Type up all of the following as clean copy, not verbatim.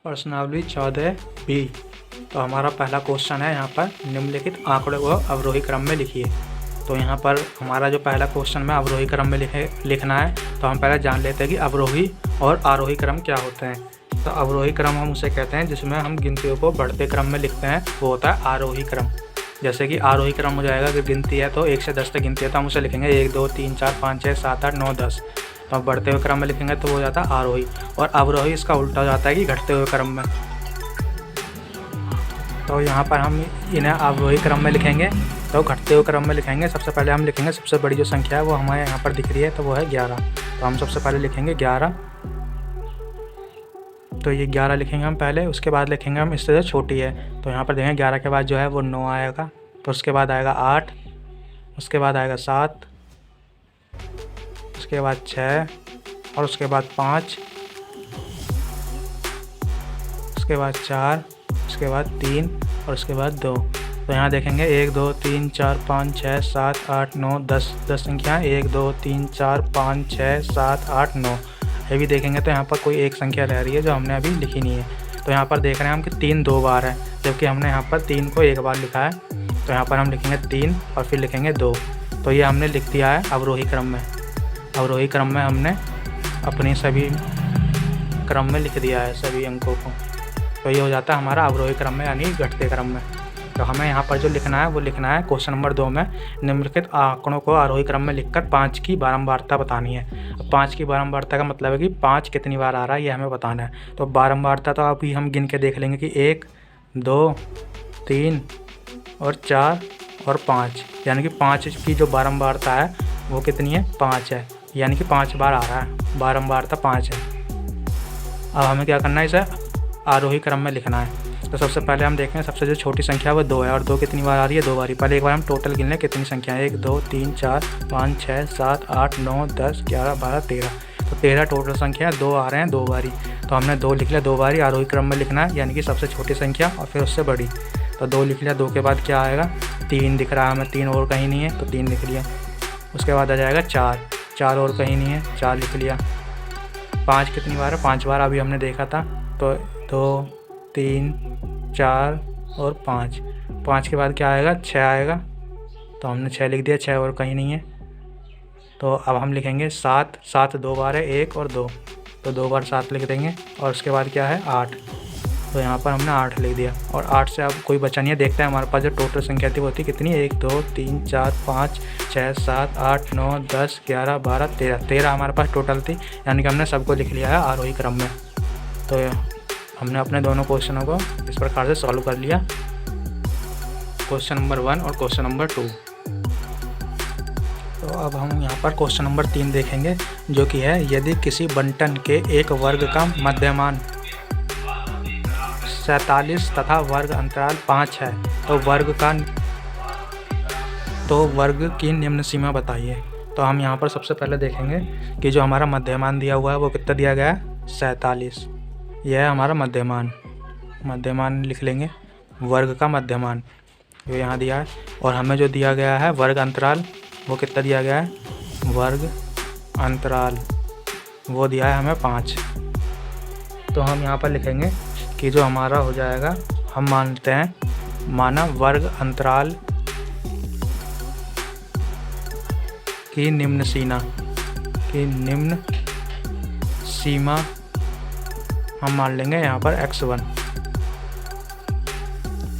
प्रश्नावली 14 बी। तो हमारा पहला क्वेश्चन है यहाँ पर निम्नलिखित आंकड़ों को अवरोही क्रम में लिखिए। तो यहाँ पर हमारा जो पहला क्वेश्चन में अवरोही क्रम में लिखना है, तो हम पहले जान लेते हैं कि अवरोही और आरोही क्रम क्या होते हैं। तो अवरोही क्रम हम उसे कहते हैं जिसमें हम गिनतियों को बढ़ते क्रम में लिखते हैं, वो होता है आरोही क्रम। जैसे कि आरोही क्रम हो जाएगा कि गिनती है तो 1 से 10 तक गिनती है तो हम उसे लिखेंगे 1 2 3 4 5 6 7 8 9 10। तो अब बढ़ते हुए क्रम में लिखेंगे तो वो हो जाता है आरोही। और अवरोही इसका उल्टा हो जाता है कि घटते हुए क्रम में। तो यहाँ पर हम इन्हें अवरोही क्रम में लिखेंगे तो घटते हुए क्रम में लिखेंगे। सबसे पहले हम लिखेंगे सबसे बड़ी जो संख्या है वो हमारे यहाँ पर दिख रही है तो वो है 11। तो हम सबसे पहले लिखेंगे 11। तो ये 11 लिखेंगे हम पहले, उसके बाद लिखेंगे हम इससे जो छोटी है। तो यहाँ पर देखेंगे 11 के बाद जो है वो 9 आएगा, तो उसके बाद आएगा 8, उसके बाद आएगा 7, उसके बाद 6 और उसके बाद 5, उसके बाद 4, उसके बाद 3 और उसके बाद 2। तो यहाँ देखेंगे 1 2 3 4 5 6 7 8 9 10 संख्याएँ 1 2 3 4 5 6 7 8 9। ये भी देखेंगे तो यहाँ पर कोई एक संख्या रह रही है जो हमने अभी लिखी नहीं है। तो यहाँ पर देख रहे हैं हम कि 3 2 बार है, जबकि हमने यहाँ पर 3 को एक बार लिखा है। तो यहाँ पर हम लिखेंगे 3 और फिर लिखेंगे 2। तो ये हमने लिख दिया है अवरोही क्रम में। अवरोही क्रम में हमने अपनी सभी क्रम में लिख दिया है सभी अंकों को। तो ये हो जाता है हमारा अवरोही क्रम में यानी घटते क्रम में। तो हमें यहाँ पर जो लिखना है वो लिखना है क्वेश्चन नंबर 2 में निम्नलिखित आंकड़ों को आरोही क्रम में लिखकर 5 की बारंबारता बतानी है। अब 5 की बारंबारता का मतलब है कि 5 कितनी बार आ रहा है ये हमें बताना है। तो बारंबारता तो अभी हम गिन के देख लेंगे कि 1 2 3 और 4 और 5, यानी कि 5 की जो बारंबारता है वो कितनी है, 5 है, यानी कि 5 बार आ रहा है, बारंबारता 5 है। अब हमें क्या करना है, इसे आरोही क्रम में लिखना है। तो सबसे पहले हम देखें सबसे जो छोटी संख्या वो 2 है, और 2 कितनी बार आ रही है, 2 बार ही। पहले एक बार हम टोटल गिन लें कितनी संख्या है, 1 2 3 4 5 6 7 8 9 10 11 12 13। तो 13 टोटल संख्या 2 आ रहे हैं 2 बारी। तो हमने 2 लिख लिया 2 बारी, आरोही क्रम में लिखना है यानी कि सबसे छोटी संख्या और फिर उससे बड़ी। तो 2 लिख लिया, 2 के बाद क्या आएगा, 3 दिख रहा है हमें, 3 और कहीं नहीं है तो 3 लिख लिया। उसके बाद आ जाएगा 4, 4 और कहीं नहीं है, 4 लिख लिया। 5 कितनी बार है, 5 बार अभी हमने देखा था। तो 2 3 4 और 5, 5 के बाद क्या आएगा, 6 आएगा। तो हमने 6 लिख दिया, 6 और कहीं नहीं है। तो अब हम लिखेंगे 7, 7 2 बार है, 1 और 2, तो 2 बार 7 लिख देंगे। और उसके बाद क्या है 8, तो यहाँ पर हमने 8 लिख दिया। और 8 से अब कोई बचा नहीं है, देखते हैं हमारे पास जो टोटल संख्या थी वो थी कितनी, 1 2 3 4 5 6 7 8 9 10 11 12 13, 13 हमारे पास टोटल थी, यानी कि हमने सबको लिख लिया है आरोही क्रम में। तो हमने अपने दोनों क्वेश्चनों को इस प्रकार से सॉल्व कर लिया, क्वेश्चन नंबर 1 और क्वेश्चन नंबर 2। तो अब हम यहाँ पर क्वेश्चन नंबर 3 देखेंगे, जो कि है यदि किसी बंटन के एक वर्ग का मध्यमान 47 तथा वर्ग अंतराल 5 है तो वर्ग की निम्न सीमा बताइए। तो हम यहाँ पर सबसे पहले देखेंगे कि जो हमारा मध्यमान दिया हुआ है वो कितना दिया गया है, 47। यह है हमारा मध्यमान लिख लेंगे, वर्ग का मध्यमान जो यहाँ दिया है। और हमें जो दिया गया है वर्ग अंतराल वो कितना दिया गया है, वर्ग अंतराल वो दिया है हमें 5। तो हम यहाँ पर लिखेंगे कि जो हमारा हो जाएगा, हम मानते हैं माना वर्ग अंतराल की निम्न सीमा हम मान लेंगे यहाँ पर x1।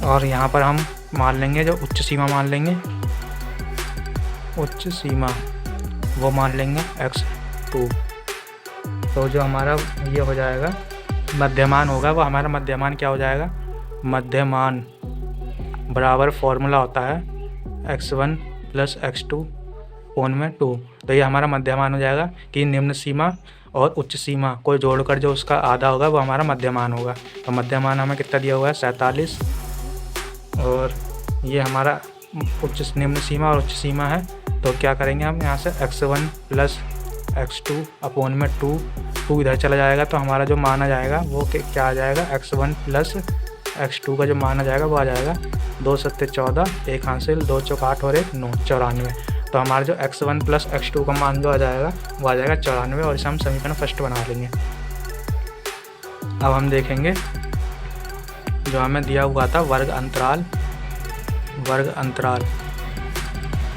और यहाँ पर हम मान लेंगे जो उच्च सीमा मान लेंगे, उच्च सीमा वो मान लेंगे x2। तो जो हमारा ये हो जाएगा मध्यमान होगा, वो हमारा मध्यमान क्या हो जाएगा, मध्यमान बराबर फॉर्मूला होता है x1 + x2 कोण में 2। तो ये हमारा मध्यमान हो जाएगा कि निम्न सीमा और उच्च सीमा को जोड़कर जो उसका आधा होगा वो हमारा मध्यमान होगा। तो मध्यमान हमें कितना दिया हुआ है, 47। और ये हमारा निम्न सीमा और उच्च सीमा है। तो क्या करेंगे हम यहाँ से x1 + x2 अपोन में 2 इधर चला जाएगा। तो हमारा जो मान आ जाएगा वो क्या आ जाएगा, x1 + x2 का जो मान आ जाएगा वो आ जाएगा 2 7 14, 1 हासिल, 2 चौक 8 और 1 9, 94। तो हमारा जो x1 + x2 का मान जो आ जाएगा वो आ जाएगा 94। और इसे हम समीकरण फर्स्ट बना लेंगे। अब हम देखेंगे जो हमें दिया हुआ था वर्ग अंतराल,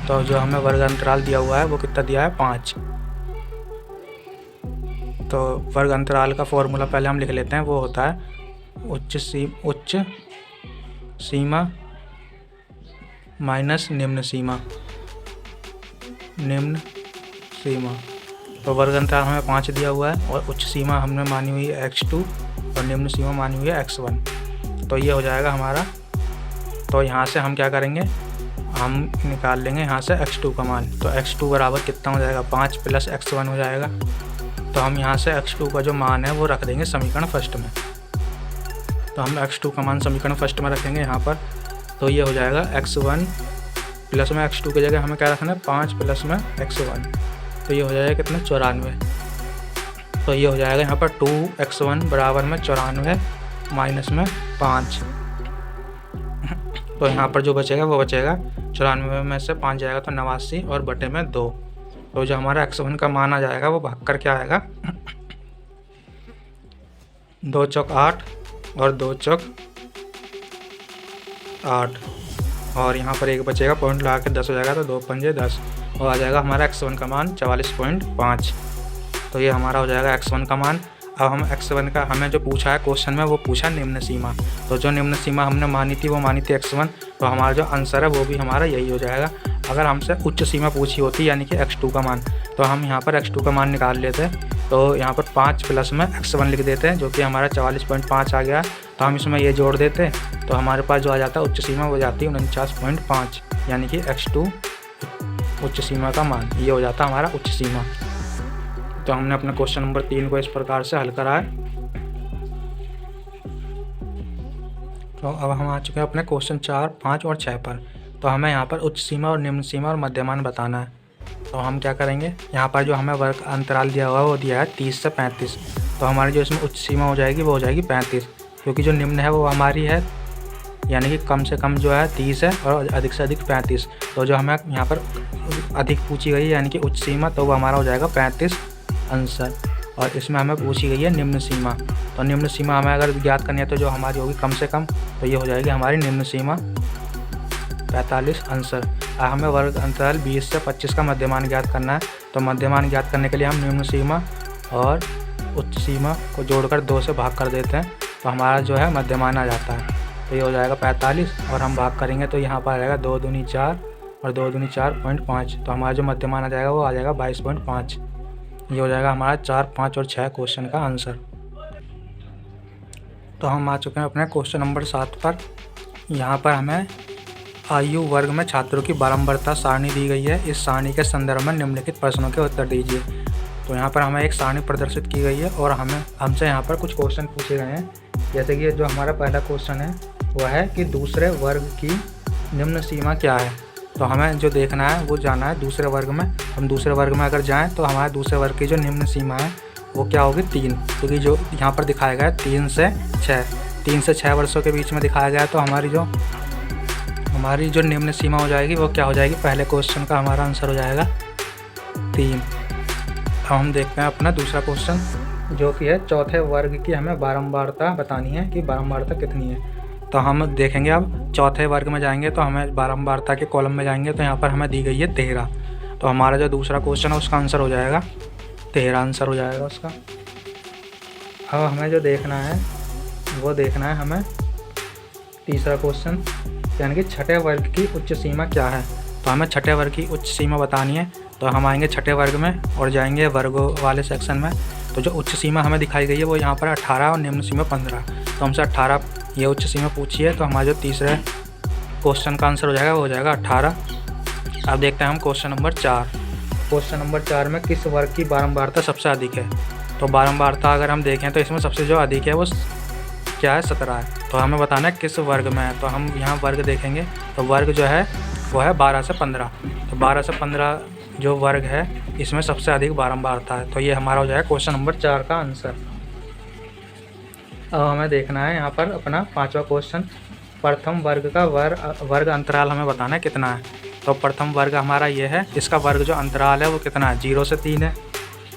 तो जो हमें वर्ग अंतराल दिया हुआ है वो कितना दिया है 5। तो वर्ग अंतराल का फॉर्मूला पहले हम लिख लेते हैं, वो होता है उच्च सीमा माइनस निम्न सीमा। तो वर्ग अंतराल हमें 5 दिया हुआ है और उच्च सीमा हमने मानी हुई है x2 और निम्न सीमा मानी हुई है x1। तो ये हो जाएगा हमारा। तो यहाँ से हम क्या करेंगे, हम निकाल लेंगे यहाँ से x2 का मान। तो x2 बराबर कितना हो जाएगा 5 प्लस x1 हो जाएगा। तो हम यहाँ से x2 का जो मान है वो रख देंगे समीकरण फर्स्ट में। तो हम x2 का मान समीकरण फर्स्ट में रखेंगे यहाँ पर। तो ये हो जाएगा x1 प्लस में x2 की जगह हमें क्या रखना है 5 प्लस में x1। तो ये हो जाएगा कितना 94। तो ये हो जाएगा यहाँ पर 2x1 बराबर में 94 माइनस में 5। तो यहाँ पर जो बचेगा वो बचेगा 94 में से 5 जाएगा तो 89 और बटे में 2। तो जो हमारा x1 का मान आ जाएगा वो भाग कर क्या आएगा 2 चौक 8 और 2 चौक 8 और यहाँ पर एक बचेगा पॉइंट लगा के 10 हो जाएगा तो 2 पंजे 10 और आ जाएगा हमारा x1 का मान 44.5। तो ये हमारा हो जाएगा x1 का मान। अब हम x1 का हमें जो पूछा है क्वेश्चन में वो पूछा निम्न सीमा। तो जो निम्न सीमा हमने मानी थी वो मानी थी x1। तो हमारा जो आंसर है वो भी हमारा यही हो जाएगा। अगर हमसे उच्च सीमा पूछी होती यानी कि x2 का मान, तो हम यहाँ पर x2 का मान निकाल लेते। तो यहाँ पर 5 प्लस में x1 लिख देते हैं जो कि हमारा 44.5 आ गया। तो हम इसमें ये जोड़ देते तो हमारे पास जो आ जाता है उच्च सीमा वो जाती है 49.5 यानी कि x2 उच्च सीमा का मान, ये हो जाता है हमारा उच्च सीमा। तो हमने अपना क्वेश्चन नंबर 3 को इस प्रकार से हल करा है। तो अब हम आ चुके हैं अपने क्वेश्चन 4, 5 और 6 पर। तो हमें यहाँ पर उच्च सीमा और निम्न सीमा और मध्यमान बताना है। तो हम क्या करेंगे, यहाँ पर जो हमें वर्ग अंतराल दिया हुआ है वो दिया है 30 से 35। तो हमारी जो इसमें उच्च सीमा हो जाएगी वो हो जाएगी 35, क्योंकि जो निम्न है वो हमारी है यानी कि कम से कम जो है 30 है और अधिक से अधिक 35। तो जो हमें यहाँ पर अधिक पूछी गई है यानी कि उच्च सीमा, तो वो हमारा हो जाएगा 35 आंसर। और इसमें हमें पूछी गई है निम्न सीमा। तो निम्न सीमा हमें अगर ज्ञात करनी है तो जो हमारी होगी कम से कम, तो ये हो जाएगी हमारी निम्न सीमा 45 आंसर। हमें वर्ग अंतराल 20 से 25 का मध्यमान ज्ञात करना है। तो मध्यमान ज्ञात करने के लिए हम निम्न सीमा और उच्च सीमा को जोड़कर 2 से भाग कर देते हैं तो हमारा जो है मध्यमान आ जाता है। तो ये हो जाएगा 45 और हम भाग करेंगे तो यहाँ पर आ जाएगा 2 दूनी 4 और 2 दूनी 4.5। तो हमारा जो मध्यमान आ जाएगा वो आ जाएगा 22.5। ये हो जाएगा हमारा 4, 5 और 6 क्वेश्चन का आंसर। तो हम आ चुके हैं अपने क्वेश्चन नंबर 7 पर। यहाँ पर हमें आयु वर्ग में छात्रों की बारंबारता सारणी दी गई है। इस सारणी के संदर्भ में निम्नलिखित प्रश्नों के उत्तर दीजिए। तो यहाँ पर हमें एक सारणी प्रदर्शित की गई है और हमसे यहाँ पर कुछ क्वेश्चन पूछे गए हैं। जैसे कि जो हमारा पहला क्वेश्चन है वह है कि दूसरे वर्ग की निम्न सीमा क्या है। तो हमें जो देखना है वो जाना है दूसरे वर्ग में। हम दूसरे वर्ग में अगर जाएं तो हमारे दूसरे वर्ग की जो निम्न सीमा है वो क्या होगी 3, क्योंकि जो यहाँ पर दिखाया गया है 3 से 6 वर्षों के बीच में दिखाया गया है। तो हमारी जो निम्न सीमा हो जाएगी वो क्या हो जाएगी, पहले क्वेश्चन का हमारा आंसर हो जाएगा 3। अब हम देखते हैं अपना दूसरा क्वेश्चन जो कि है चौथे वर्ग की हमें बारंबारता बतानी है कि बारंबारता कितनी है। तो हम देखेंगे अब चौथे वर्ग में जाएंगे तो हमें बारंबारता के कॉलम में जाएंगे तो यहाँ पर हमें दी गई है 13। तो हमारा जो दूसरा क्वेश्चन है उसका आंसर हो जाएगा 13 आंसर हो जाएगा उसका। अब हमें जो देखना है वो देखना है हमें तीसरा क्वेश्चन यानी कि छठे वर्ग की उच्च सीमा क्या है। तो हमें छठे वर्ग की उच्च सीमा बतानी है। तो हम आएंगे छठे वर्ग में और जाएंगे वर्गों वाले सेक्शन में। तो जो उच्च सीमा हमें दिखाई गई है वो यहाँ पर 18 और निम्न सीमा 15। तो हमसे 18 ये उच्च सीमा पूछी है तो हमारा जो तीसरे क्वेश्चन का आंसर हो जाएगा वो हो जाएगा 18। अब देखते हैं हम क्वेश्चन नंबर 4। क्वेश्चन नंबर 4 में किस वर्ग की बारंबारता सबसे अधिक है। तो बारंबारता अगर हम देखें तो इसमें सबसे जो अधिक है वो क्या है 17 है। तो हमें बताना है किस वर्ग में है। तो हम यहाँ वर्ग देखेंगे तो वर्ग जो है वो है 12 से 15। तो 12 से 15 जो वर्ग है इसमें सबसे अधिक बारंबारता है। तो ये हमारा हो जाएगा क्वेश्चन नंबर 4 का आंसर। अब हमें देखना है यहाँ पर अपना 5वां क्वेश्चन, प्रथम वर्ग का वर्ग अंतराल हमें बताना है कितना है। तो प्रथम वर्ग हमारा ये है, इसका वर्ग जो अंतराल है वो कितना है 0 से 3 है।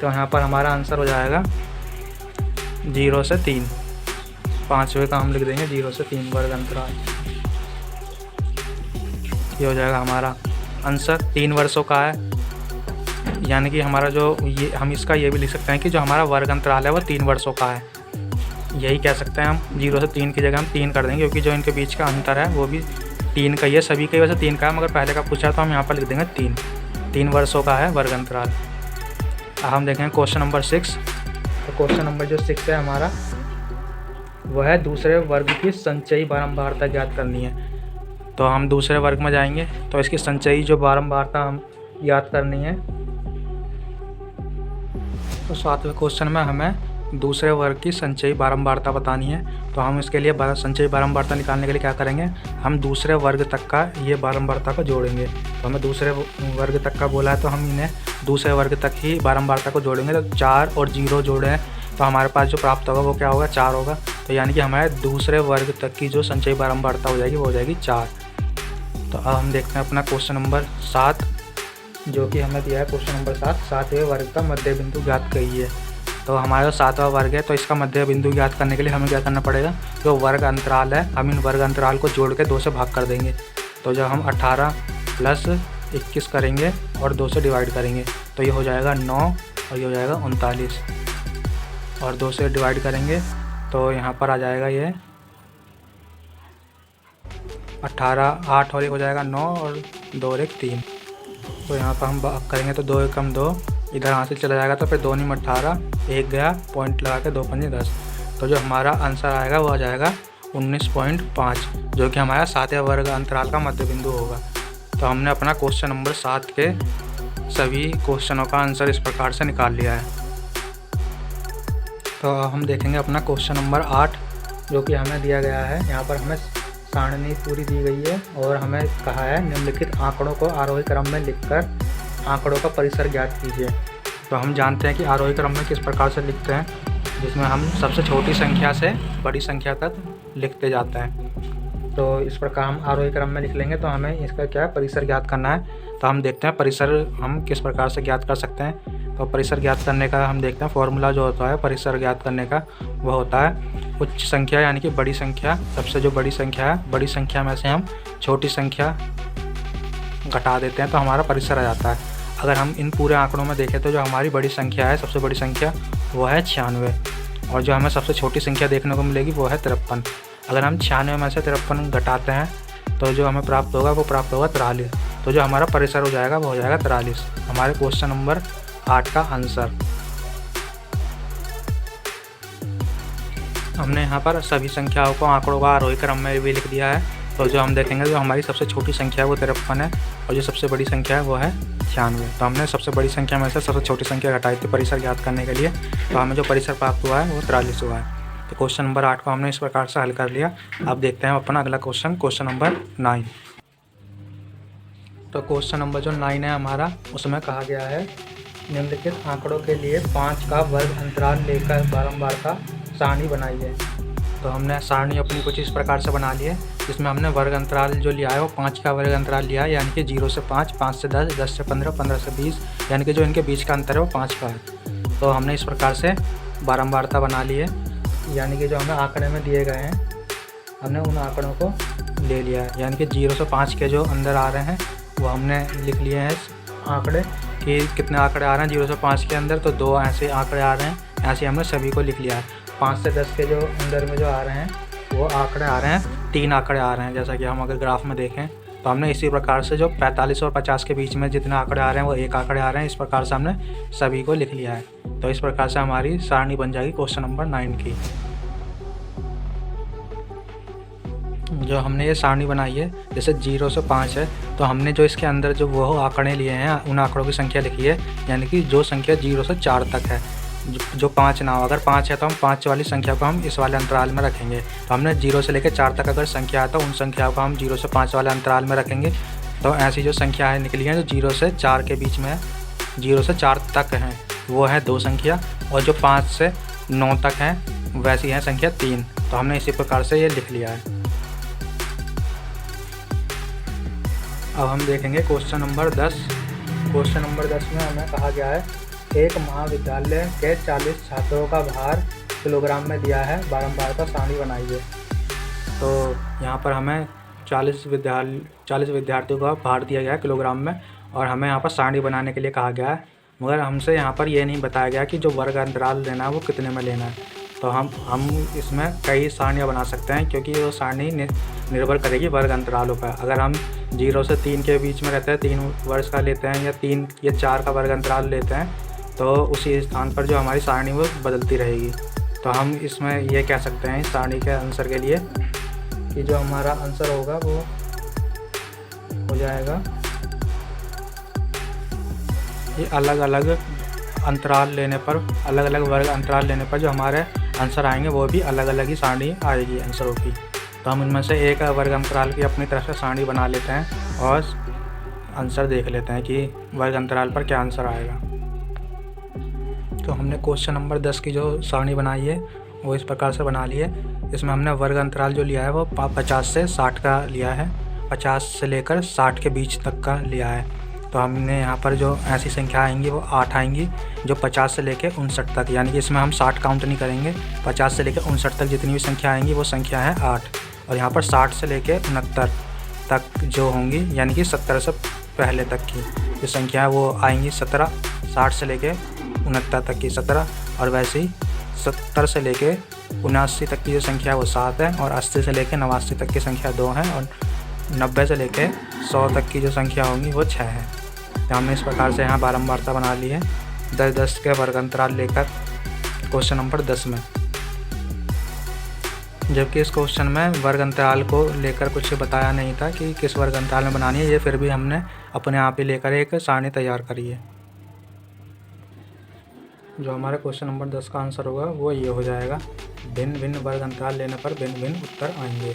तो यहाँ पर हमारा आंसर हो जाएगा 0 से 3। 5वें का हम लिख देंगे 0 से 3 वर्ग अंतराल। ये हो जाएगा हमारा आंसर। 3 वर्षों का है, यानी कि हमारा जो ये हम इसका ये भी लिख सकते हैं कि जो हमारा वर्ग अंतराल है वो 3 वर्षों का है। यही कह सकते हैं हम। 0 से 3 की जगह हम 3 कर देंगे, क्योंकि जो इनके बीच का अंतर है वो भी 3 का ही है। सभी के वैसे 3 का है, मगर पहले का पूछा तो हम यहाँ पर लिख देंगे 3 वर्षों का है वर्ग अंतराल। अब हम देखेंगे क्वेश्चन नंबर 6। तो क्वेश्चन नंबर जो 6 है हमारा, वह है दूसरे वर्ग की संचयी बारंबारता ज्ञात करनी है। तो हम दूसरे वर्ग में जाएंगे, तो इसकी संचयी जो बारंबारता हम ज्ञात करनी है। तो 7वें क्वेश्चन में हमें दूसरे वर्ग की संचयी बारंबारता बतानी है। तो हम इसके लिए संचयी बारंबारता निकालने के लिए क्या करेंगे, हम दूसरे वर्ग तक का ये बारंबारता को जोड़ेंगे। तो हमें दूसरे वर्ग तक का बोला है, तो हम इन्हें दूसरे वर्ग तक ही बारंबारता को जोड़ेंगे। तो 4 और 0 जोड़े हैं, तो हमारे पास जो प्राप्त होगा वो क्या होगा, 4 होगा। तो यानी कि हमारे दूसरे वर्ग तक की जो संचयी बारंबारता हो जाएगी वो हो जाएगी 4। तो अब हम देखते हैं अपना क्वेश्चन नंबर 7, जो कि हमें दिया है क्वेश्चन नंबर 7, 7वें वर्ग का मध्य बिंदु ज्ञात करिए। तो हमारा 7वां वर्ग है, तो इसका मध्य बिंदु ज्ञात करने के लिए हमें क्या करना पड़ेगा, जो वर्ग अंतराल है हम इन वर्ग अंतराल को जोड़ के 2 से भाग कर देंगे। तो जब हम 18 + 21 करेंगे और 2 से डिवाइड करेंगे, तो ये हो जाएगा 9 और ये हो जाएगा 39, और 2 से डिवाइड करेंगे तो यहाँ पर आ जाएगा ये 18, 8 और 1 हो जाएगा 9 और 2 और 1 3। तो यहाँ पर हम भाग करेंगे तो 2 एकम 2, इधर यहाँ से चला जाएगा तो फिर 2 × 18, 1 गया, पॉइंट लगा के 2 × 5 = 10। तो जो हमारा आंसर आएगा वो आ जाएगा 19.5, जो कि हमारा 7वें वर्ग अंतराल का मध्य बिंदु होगा। तो हमने अपना क्वेश्चन नंबर 7 के सभी क्वेश्चनों का आंसर इस प्रकार से निकाल लिया है। तो अब हम देखेंगे अपना क्वेश्चन नंबर 8, जो कि हमें दिया गया है। यहाँ पर हमें सारणी पूरी दी गई है और हमें कहा है निम्नलिखित आंकड़ों को आरोही क्रम में लिखकर आंकड़ों का परिसर ज्ञात कीजिए। तो हम जानते हैं कि आरोही क्रम में किस प्रकार से लिखते हैं, जिसमें हम सबसे छोटी संख्या से बड़ी संख्या तक लिखते जाते हैं। तो इस प्रकार हम आरोही क्रम में लिख लेंगे। तो हमें इसका क्या परिसर ज्ञात करना है। तो हम देखते हैं परिसर हम किस प्रकार से ज्ञात कर सकते हैं। तो परिसर ज्ञात करने का हम देखते हैं फॉर्मूला जो होता है परिसर ज्ञात करने का, वह होता है उच्च संख्या यानी कि बड़ी संख्या, सबसे जो बड़ी संख्या है, बड़ी संख्या में से हम छोटी संख्या घटा देते हैं तो हमारा परिसर आ जाता है। अगर हम इन पूरे आंकड़ों में देखें तो जो हमारी बड़ी संख्या है, सबसे बड़ी संख्या, वो है 96, और जो हमें सबसे छोटी संख्या देखने को मिलेगी वो है 53। अगर हम 96 में से 53 घटाते हैं तो जो हमें प्राप्त होगा वो प्राप्त होगा 43। तो जो हमारा परिसर हो जाएगा वो हो जाएगा 43। हमारे क्वेश्चन नंबर 8 का आंसर। हमने यहाँ पर सभी संख्याओं को आंकड़ों का आरोही क्रम में भी लिख दिया है। तो जो हम देखेंगे जो हमारी सबसे छोटी संख्या है वो 53 है, और जो सबसे बड़ी संख्या है वो है 96। तो हमने सबसे बड़ी संख्या में से सबसे छोटी संख्या घटाई थी परिसर ज्ञात करने के लिए, तो हमें जो परिसर प्राप्त हुआ है वो 43 हुआ है। तो क्वेश्चन नंबर 8 को हमने इस प्रकार से हल कर लिया। अब देखते हैं अपना अगला क्वेश्चन, क्वेश्चन नंबर 9। तो क्वेश्चन नंबर जो 9 है हमारा, उसमें कहा गया है निम्नलिखित आंकड़ों के लिए 5 का वर्ग अंतराल लेकर बारंबारता सारणी बनाइए। तो हमने सारणी अपनी कुछ इस प्रकार से बना ली है, जिसमें हमने वर्ग अंतराल जो लिया है वो 5 का वर्ग अंतराल लिया है, यानी कि 0 से 5, 5 से 10, 10 से 15, 15 से 20, यानी कि जो इनके बीच का अंतर है वो 5 का है। तो हमने इस प्रकार से बारंबारता बना ली है, यानी कि जो हमें आंकड़े में दिए गए हैं हमने उन आंकड़ों को ले लिया है, यानी कि 0 से 5 के जो अंदर आ रहे हैं वो हमने लिख लिए हैं आंकड़े कि कितने आंकड़े आ रहे हैं 0 से 5 के अंदर। तो 2 ऐसे आंकड़े आ रहे हैं, ऐसे हमने सभी को लिख लिया है। 5 से 10 के जो अंदर में जो आ रहे हैं वो आंकड़े आ रहे हैं, 3 आंकड़े आ रहे हैं। जैसा कि हम अगर ग्राफ में देखें तो हमने इसी प्रकार से जो 45 और 50 के बीच में जितने आंकड़े आ रहे हैं वो 1 आंकड़े आ रहे हैं, इस प्रकार से हमने सभी को लिख लिया है। तो इस प्रकार से हमारी सारणी बन जाएगी क्वेश्चन नंबर 9 की। जो हमने ये सारणी बनाई है, जैसे 0 से 5 है, तो हमने जो इसके अंदर जो वो आंकड़े लिए हैं उन आंकड़ों की संख्या लिखी है, यानी कि जो संख्या 0 से 4 तक है, जो 5 ना हो। अगर 5 है तो हम 5 वाली संख्या को हम इस वाले अंतराल में रखेंगे। तो हमने 0 से लेकर 4 तक अगर संख्या है तो उन संख्याओं को हम 0 से 5 वाले अंतराल में रखेंगे। तो ऐसी जो संख्याएँ निकली हैं जो 0 से 4 के बीच में है, 0 से 4 तक हैं, वो है 2 संख्या, और जो 5 से 9 तक हैं वैसी है संख्या 3। तो हमने इसी प्रकार से ये लिख लिया है। अब हम देखेंगे क्वेश्चन नंबर 10। क्वेश्चन नंबर 10 में हमें कहा गया है एक महाविद्यालय के 40 छात्रों का भार किलोग्राम में दिया है, बारंबारता सारणी बनाइए। तो यहाँ पर हमें 40 विद्यार्थियों का भार दिया गया है किलोग्राम में, और हमें यहाँ पर सारणी बनाने के लिए कहा गया है, मगर हमसे यहाँ पर ये नहीं बताया गया कि जो वर्ग अंतराल लेना है वो कितने में लेना है। तो हम इसमें कई सारणियाँ बना सकते हैं, क्योंकि वो सारणी निर्भर करेगी वर्ग अंतरालों पर। अगर हम 0 से 3 के बीच में रहते हैं, 3 वर्ष का लेते हैं, या 3 या 4 का वर्ग अंतराल लेते हैं, तो उसी स्थान पर जो हमारी सारणी वो बदलती रहेगी। तो हम इसमें ये कह सकते हैं इस सारणी के आंसर के लिए कि जो हमारा आंसर होगा वो हो जाएगा, ये अलग अलग अंतराल लेने पर, अलग अलग वर्ग अंतराल लेने पर जो हमारे आंसर आएंगे वो भी अलग अलग ही सारणी आएगी आंसरों की। तो हम इनमें से एक वर्ग अंतराल की अपनी तरफ से सारणी बना लेते हैं और आंसर देख लेते हैं कि वर्ग अंतराल पर क्या आंसर आएगा। तो हमने क्वेश्चन नंबर 10 की जो सारणी बनाई है वो इस प्रकार से बना ली है। इसमें हमने वर्ग अंतराल जो लिया है वो 50 से 60 का लिया है, 50 से लेकर 60 के बीच तक का लिया है। तो हमने यहाँ पर जो ऐसी संख्या आएंगी वो 8 आएंगी जो 50 से लेकर 59 तक, यानी कि इसमें हम 60 काउंट नहीं करेंगे, 50 से लेकर 59 तक जितनी भी संख्या आएंगी वो संख्या है 8। और यहाँ पर 60 से लेकर 69 तक जो होंगी, यानी कि 70 से पहले तक की जो संख्या है वो आएंगी 17, 60 से लेकर 69 तक की 17, और वैसे ही 70 से लेकर 79 तक की जो संख्या है वो 7 है, और 80 से लेकर 89 तक की संख्या 2 है, और 90 से लेकर 100 तक की जो संख्या होंगी वो 6 है। तो हमने इस प्रकार से यहाँ बारंबारता बना ली है 10-10 के वर्ग अंतराल लेकर क्वेश्चन नंबर 10 में। जबकि इस क्वेश्चन में वर्ग अंतराल को लेकर कुछ बताया नहीं था कि किस वर्ग अंतराल में बनानी है, ये फिर भी हमने अपने आप ही लेकर एक सारणी तैयार करी है। जो हमारे क्वेश्चन नंबर 10 का आंसर होगा वो ये हो जाएगा, भिन्न भिन्न वर्ग अंतराल लेने पर भिन्न भिन्न उत्तर आएंगे।